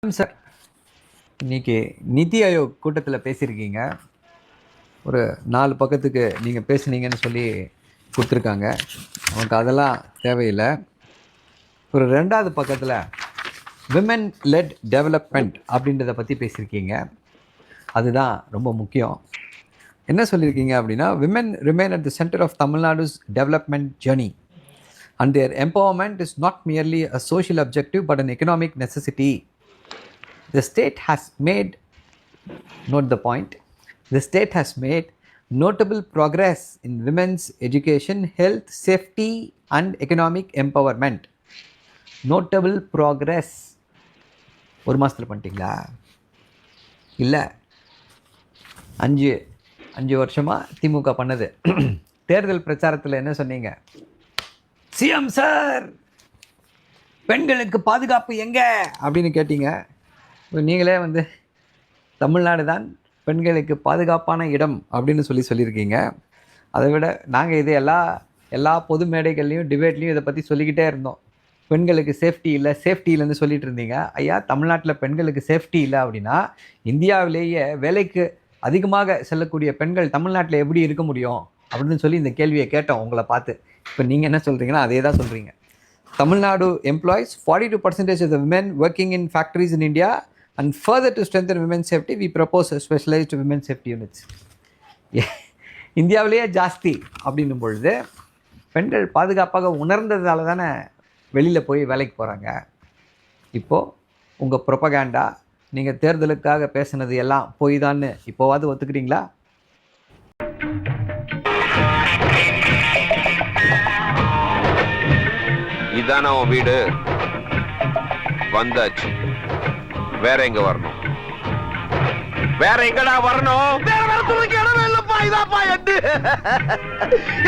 Sir, இன்னைக்கு நிதி ஆயோக் கூட்டத்தில் பேசியிருக்கீங்க. ஒரு 4 பக்கத்துக்கு நீங்கள் பேசுனீங்கன்னு சொல்லி கொடுத்துருக்காங்க. நமக்கு அதெல்லாம் தேவையில்லை. ஒரு 2வது பக்கத்தில் விமென் லெட் டெவலப்மெண்ட் அப்படின்றத பற்றி பேசியிருக்கீங்க. அதுதான் ரொம்ப முக்கியம். என்ன சொல்லியிருக்கீங்க அப்படின்னா, women remain at the centre of Tamil Nadu's development journey and their empowerment is not merely a social objective but an economic necessity. The state has made, note the point, the state has made notable progress in women's education, health, safety and economic empowerment. Notable progress. ஒரு மாதத்தில் பண்ணிட்டீங்களா? இல்லை, 5 வருஷமாக திமுக பண்ணது. தேர்தல் பிரச்சாரத்தில் என்ன சொன்னீங்க? சிஎம் சார், பெண்களுக்கு பாதுகாப்பு எங்கே அப்படின்னு கேட்டீங்க. நீங்களே தமிழ்நாடு தான் பெண்களுக்கு பாதுகாப்பான இடம் அப்படின்னு சொல்லியிருக்கீங்க. அதை விட நாங்கள் இது எல்லா பொது மேடைகள்லையும் டிபேட்லேயும் இதை பற்றி சொல்லிக்கிட்டே இருந்தோம். பெண்களுக்கு சேஃப்டி இல்லைன்னு சொல்லிட்டு இருந்தீங்க. ஐயா, தமிழ்நாட்டில் பெண்களுக்கு சேஃப்டி இல்லை அப்படின்னா இந்தியாவிலேயே வேலைக்கு அதிகமாக செல்லக்கூடிய பெண்கள் தமிழ்நாட்டில் எப்படி இருக்க முடியும் அப்படின்னு சொல்லி இந்த கேள்வியை கேட்டோம் உங்களை பார்த்து. இப்போ நீங்கள் என்ன சொல்கிறீங்கன்னா அதே தான் சொல்கிறீங்க. Tamil Nadu employees 42% of the women working in factories in India, and further to strengthen women's safety we propose a specialized women's safety units. இந்தியாவிலேயே ஜாஸ்தி அப்படின்னும் பொழுது பெண்கள் பாதுகாப்பாக உணர்ந்ததால தானே வெளியில் போய் வேலைக்கு போகிறாங்க. இப்போது உங்கள் ப்ரொபகேண்டா, நீங்கள் தேர்தலுக்காக பேசுனது எல்லாம் போய் தான்னு இப்போவாது ஒத்துக்கிறீங்களா? இதான உன் வீடு? வந்தாச்சு. வேற எங்க வரணும்? வேற எங்கடா வரணும்? வேற வரத்துக்கு இடமே இல்லப்பா. இதாப்பா எட்டு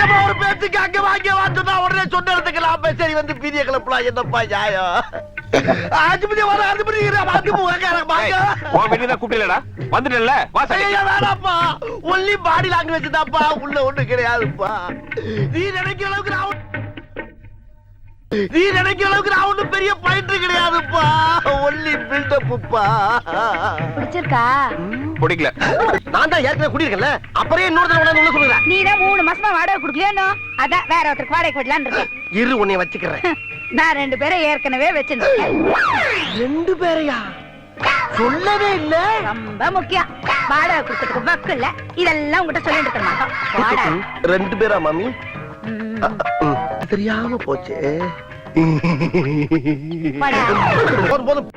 எப்ப ஒரு பேச்சுக்கு அங்க வாங்கினா உடனே சொன்னதுக்கு நான் சரி பீதிய கிளப்பலாம். என்னப்பா நியாயம்? ஆஜிபதி வர ஆஜிபதி கூப்பிடலடா, வந்துட்டல. வேணாப்பா, ஒன்லி பாடி லாங்குவேஜ் தான்ப்பா, உள்ள ஒண்ணு கிடையாதுப்பா. நீ நினைக்கிற அளவுக்கு நான் ஒண்ணும் பெரிய பாயிண்ட் கிடையாதுப்பா. ஒன்லி பில்டப்புப்பா. பிடிச்சிருக்கா? பிடிக்கல. நான் தான் ஏற்கனவே குடியிருக்கேன்ல, அப்புறம் இன்னொரு தடவை உள்ள சொல்லுறேன். நீ தான் 3 மாசமா வாடகை கொடுக்கலையோ, அதான் வேற ஒருத்தருக்கு வாடகை விடலான்னு இருக்கேன். இரு, உன்னை வச்சுக்கிறேன். நான் 2 பேரை ஏற்கனவே வச்சிருக்கேன். 2 பேரையா? சொல்லவே இல்ல. ரொம்ப முக்கியம். வாடகை கொடுக்கறதுக்கு வக்கு இல்ல. இதெல்லாம் உங்ககிட்ட சொல்லிட்டு இருக்க மாட்டோம். வாடகை 2 பேரா மாமி? தெரியாம போச்சு. வாடகை போதும் போதும்.